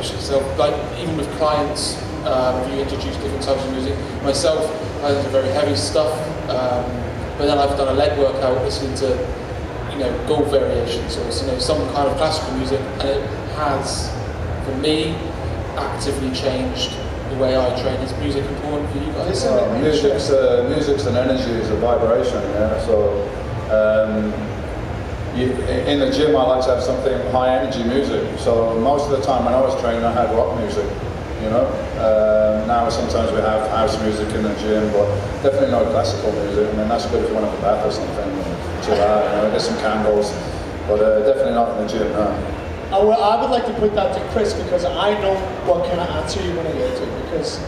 push yourself, like even with clients, if you introduce different types of music. Myself, I listen to very heavy stuff, but then I've done a leg workout listening to, you know, golf variations or, you know, some kind of classical music, and it has, for me, actively changed the way I train. Is music important for you guys? Music's an energy, it's a vibration, yeah. So in the gym I like to have something high energy music. So most of the time when I was training I had rock music, you know. Now sometimes we have house music in the gym, but definitely no classical music. I mean, that's good if you want to have a bath or something, chill out, you know, get some candles, but definitely not in the gym, no. Well, I would like to put that to Kris, because I know what kind of answer you're going to get to, because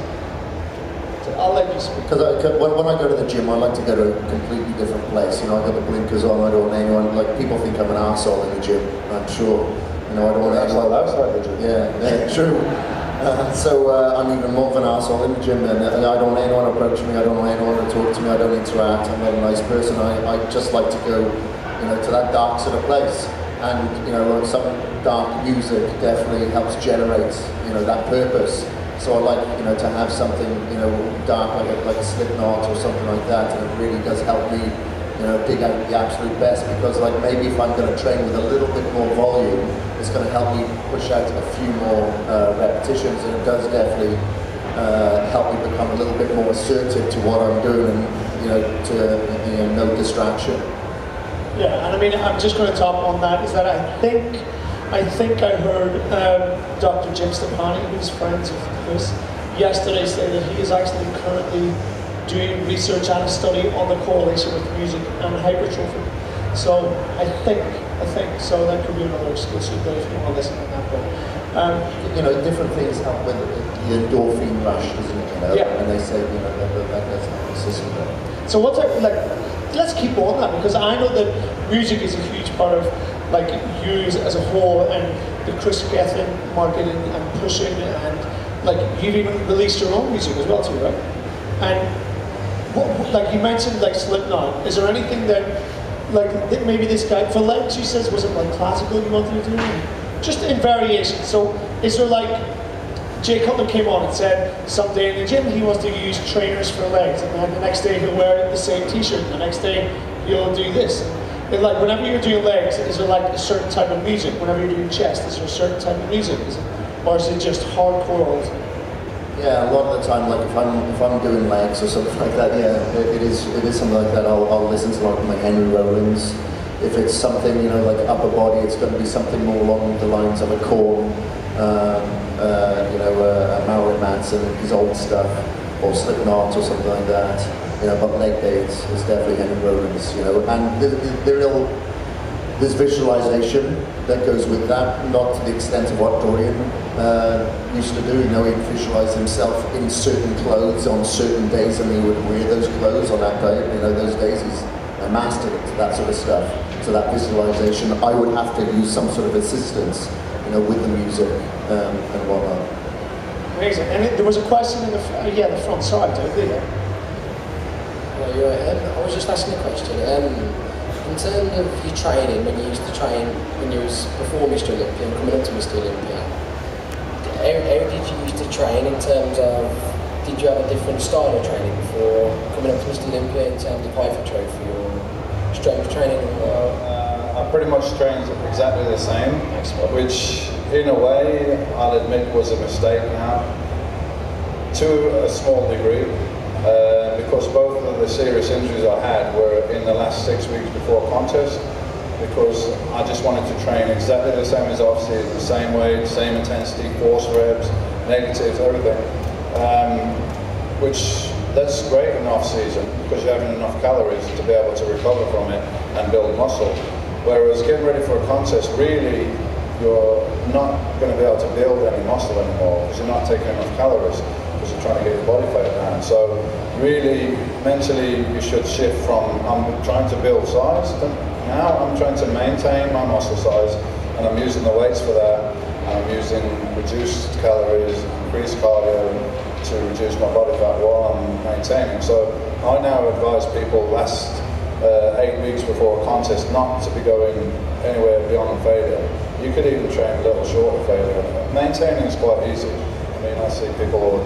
I'll let you speak. Because when I go to the gym, I like to go to a completely different place. You know, I got the blinkers on, I don't want anyone, like, people think I'm an arsehole in the gym, I'm sure. You know, I don't want anyone outside the gym. Yeah, true. I'm even more of an arsehole in the gym, and I don't want anyone to approach me, I don't want anyone to talk to me, I don't interact, I'm not a nice person. I just like to go, you know, to that dark sort of place. And, you know, some dark music definitely helps generate, you know, that purpose. So I like, you know, to have something, you know, dark, like a Slipknot or something like that, and it really does help me, you know, dig out the absolute best, because, like, maybe if I'm going to train with a little bit more volume, it's going to help me push out a few more repetitions, and it does definitely help me become a little bit more assertive to what I'm doing, and, you know, to, you know, no distraction. Yeah, and I mean, I'm just going to top on that, is that I think I heard Dr. Jim Stepani, who's friends with Kris, yesterday say that he is actually currently doing research and a study on the correlation with music and hypertrophy. So I think so that could be another exclusive there if you want to listen to that. But you know, different things help with the endorphin rush, doesn't it? You know? Yeah. And they say, you know, that does help the system. So what's like? Let's keep on that, because I know that music is a huge part of, like, you as a whole, and the Kris Gethin marketing and pushing, and, like, you've even released your own music as well too, right? And what, like you mentioned, like Slipknot, is there anything that, like, maybe this guy for legs, you said, was it like classical you wanted to do? Just in variation. So is there, like, Jay Cutler came on and said someday in the gym he wants to use trainers for legs, and then the next day he'll wear the same t-shirt, and the next day he'll do this. And, like, whenever you're doing legs, is there, like, a certain type of music? Whenever you're doing chest, is there a certain type of music? Or is it just hardcore all the time? Yeah, a lot of the time, like, if I'm doing legs or something like that, yeah, it is something like that. I'll listen to, like Henry Rollins. If it's something, you know, like upper body, it's going to be something more along the lines of a Korn. You know, Marilyn Manson, his old stuff, or Slipknot or something like that. You know, but leg days is definitely Henry Rollins. You know, and there's visualization that goes with that, not to the extent of what Dorian used to do. You know, he'd visualize himself in certain clothes on certain days, and he would wear those clothes on that day. You know, those days he's mastered it, that sort of stuff. So that visualization, I would have to use some sort of assistance, you know, with the music and whatnot. Amazing. And there was a question in the front side, don't they? I was just asking a question. In terms of your training, when you used to train, when you was before Mr. Olympia and coming up to Mr. Olympia, how did you used to train in terms of, did you have a different style of training before coming up to Mr. Olympia in terms of hypertrophy or strength training? I pretty much trained exactly the same, which in a way I'll admit was a mistake now, to a small degree, because both of the serious injuries I had were in the last 6 weeks before contest, because I just wanted to train exactly the same as off-season, the same weight, same intensity, force reps, negatives, everything, which that's great in off-season because you're having enough calories to be able to recover from it and build muscle. Whereas getting ready for a contest, really, you're not going to be able to build any muscle anymore because you're not taking enough calories because you're trying to get your body fat down. So really, mentally, you should shift from, I'm trying to build size, to now I'm trying to maintain my muscle size, and I'm using the weights for that, and I'm using reduced calories, increased cardio to reduce my body fat while I'm maintaining. So I now advise people last 8 weeks before a contest not to be going anywhere beyond failure. You could even train a little short of failure. Maintaining is quite easy. I mean, I see people,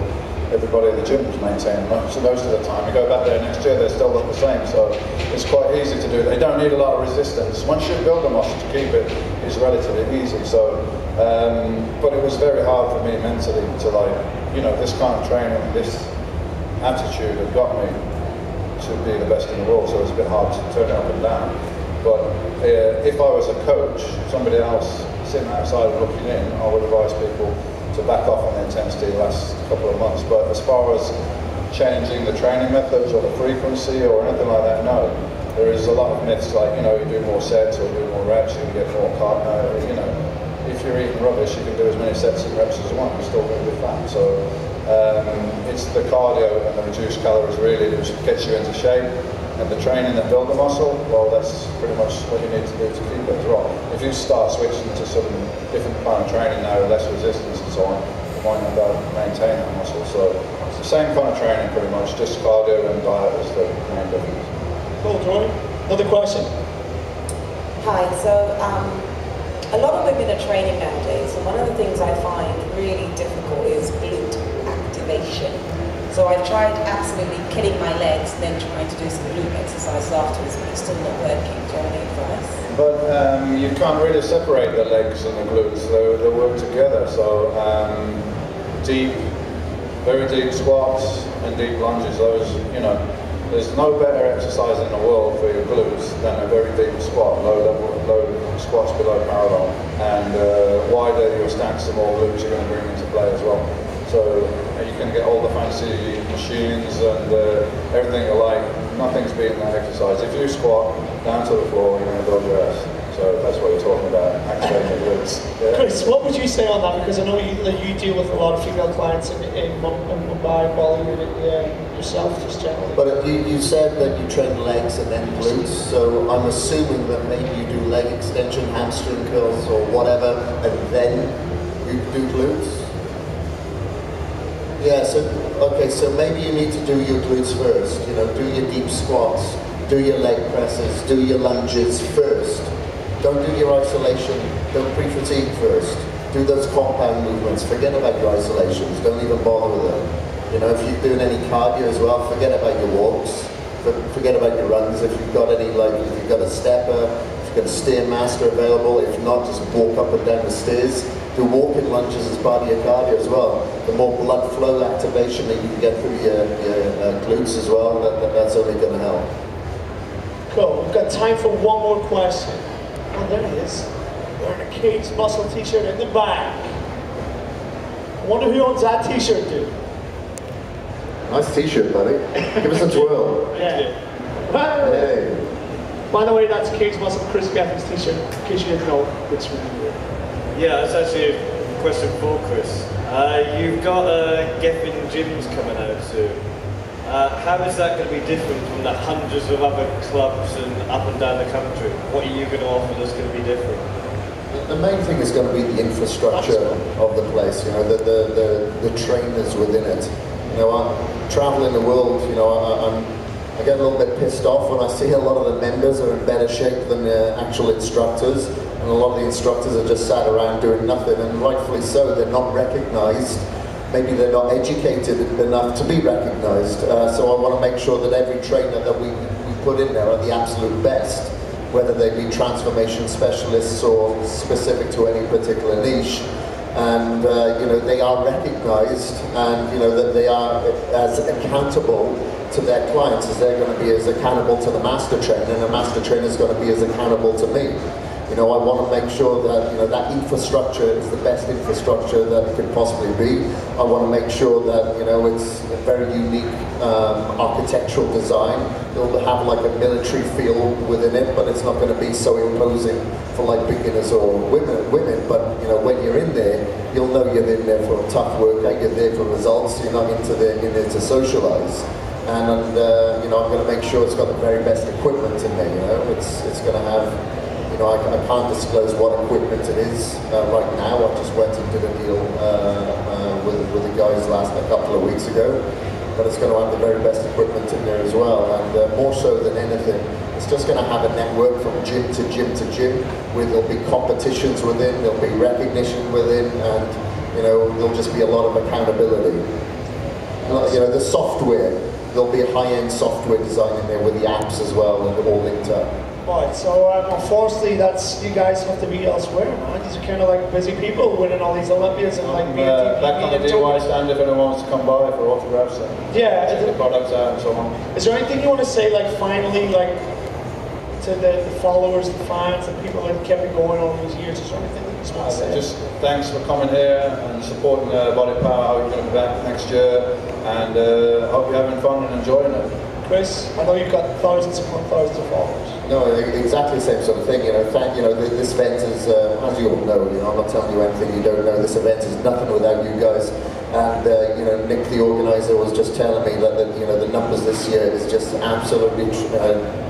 everybody in the gym is maintaining most of the time. You go back there next year, they still look the same. So it's quite easy to do. They don't need a lot of resistance. Once you build the muscle to keep it, it's relatively easy. So, but it was very hard for me mentally to, like, you know, this kind of training, this attitude had got me to be the best in the world. So it was a bit hard to turn it up and down. But if I was a coach, somebody else sitting outside looking in, I would advise people to back off on the intensity the last couple of months. But as far as changing the training methods or the frequency or anything like that, no. There is a lot of myths like, you know, you do more sets or do more reps, you can get more carb. You know, if you're eating rubbish, you can do as many sets and reps as you want, you're still going to be fat. So it's the cardio and the reduced calories really that gets you into shape. And the training that build the muscle, well, that's pretty much what you need to do to keep it as well. If you start switching to some different kind of training now, less resistance and so on, you might not be able to maintain that muscle. So it's the same kind of training pretty much, just cardio and diet is the main difference. Cool, Dorian. Another question. Hi, so a lot of women are training nowadays, and one of the things I find really difficult is glute activation. So I've tried absolutely killing my legs and then trying to do some glute exercises afterwards, but it's still not working. Do you have any advice? But you can't really separate the legs and the glutes, they work together. So deep, very deep squats and deep lunges, those, you know, there's no better exercise in the world for your glutes than a very deep squat, low squats below parallel. And wider your stance, the more glutes you're going to bring into play as well. So you can get all the fancy machines and everything you like. Nothing's beating that exercise. If you squat down to the floor, you're going to build your ass. So that's what you're talking about, activating the glutes. Yeah. Kris, what would you say on that? Because I know you deal with a lot of female clients in Mumbai, Bali, yourself, just generally. But you said that you train legs and then glutes, so I'm assuming that maybe you do leg extension, hamstring curls or whatever, and then you do glutes? Yeah, so maybe you need to do your glutes first, you know, do your deep squats, do your leg presses, do your lunges first. Don't do your isolation, don't pre-fatigue first. Do those compound movements, forget about your isolations, don't even bother with them. You know, if you're doing any cardio as well, forget about your walks, forget about your runs. If you've got any, like, if you've got a stepper, if you've got a Stairmaster available, if not, just walk up and down the stairs. Do walking lunges as part of your cardio as well. The more blood flow activation that you can get through your glutes as well, that's only going to help. Cool. We've got time for one more question. Oh, there he is. Wearing a Cage Muscle t-shirt in the back. I wonder who owns that t-shirt, dude. Nice t-shirt, buddy. Give us a twirl. Yeah. Hey. By the way, that's Cage Muscle Kris Gethin's t-shirt, in case you didn't know. It's really weird. Yeah, that's actually a question for Kris. You've got Gethin gyms coming out soon. How is that going to be different from the hundreds of other clubs and up and down the country? What are you going to offer that's going to be different? The main thing is going to be the infrastructure of the place, you know, the trainers within it. You know, I'm traveling the world, you know, I get a little bit pissed off when I see a lot of the members are in better shape than the actual instructors, and a lot of the instructors are just sat around doing nothing, and rightfully so. They're not recognized. Maybe they're not educated enough to be recognized. So I want to make sure that every trainer that we put in there are the absolute best, whether they be transformation specialists or specific to any particular niche. And you know, they are recognized, and you know that they are as accountable to their clients as they're going to be as accountable to the master trainer, and the master trainer is going to be as accountable to me. You know, I want to make sure that, you know, that infrastructure is the best infrastructure that it could possibly be. I want to make sure that, you know, it's a very unique architectural design. It'll have like a military feel within it, but it's not going to be so imposing for like beginners or women. But, you know, when you're in there, you'll know you're in there for a tough workout, you're there for results, you're not in there to socialize. And you know, I'm going to make sure it's got the very best equipment in there, you know. It's going to have, you know, I can't disclose what equipment it is right now. I just went and did a deal with the guys a couple of weeks ago. but it's going to have the very best equipment in there as well. And more so than anything, it's just going to have a network from gym to gym to gym, where there'll be competitions within, there'll be recognition within, and there'll just be a lot of accountability. The software, there'll be a high-end software design in there with the apps as well, and all linked up. Right, so unfortunately, you guys have to be elsewhere, man. These are kind of like busy people winning all these Olympiads and like being back on the DIY stand if anyone wants to come by for autographs and check the products out and so on. Is there anything you want to say, like finally, like to the followers, the fans, the people that kept it going all these years? Is there anything that you just want to say? Just thanks for coming here and supporting Bodypower. Hope you're going to be back next year, and hope you're having fun and enjoying it. Chris, I know you've got thousands upon thousands of followers. No, exactly the same sort of thing. This event is, as you all know, I'm not telling you anything you don't know. This event is nothing without you guys. And Nick, the organizer, was just telling me that the numbers this year is just absolutely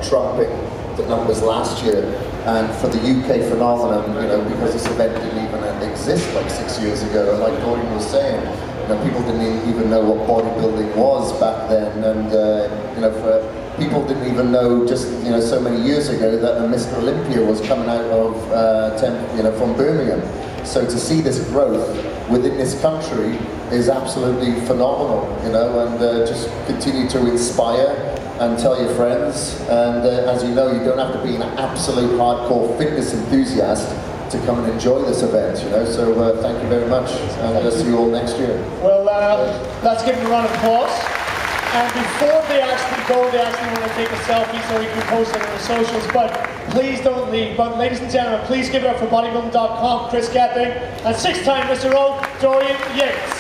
trumping the numbers last year. And for the UK phenomenon, because this event didn't even exist like 6 years ago, and like Dorian was saying, people didn't even know what bodybuilding was back then, and people didn't even know just so many years ago that Mr. Olympia was coming out of from Birmingham. So to see this growth within this country is absolutely phenomenal, and just continue to inspire and tell your friends. And as you know, you don't have to be an absolute hardcore fitness enthusiast to come and enjoy this event, So thank you very much, and I'll see you all next year. Well, let's give them a round of applause. And before they actually go, they actually want to take a selfie so we can post it on the socials. But please don't leave. But ladies and gentlemen, please give it up for bodybuilding.com, Kris Gethin, and 6-time Mr. O, Dorian Yates.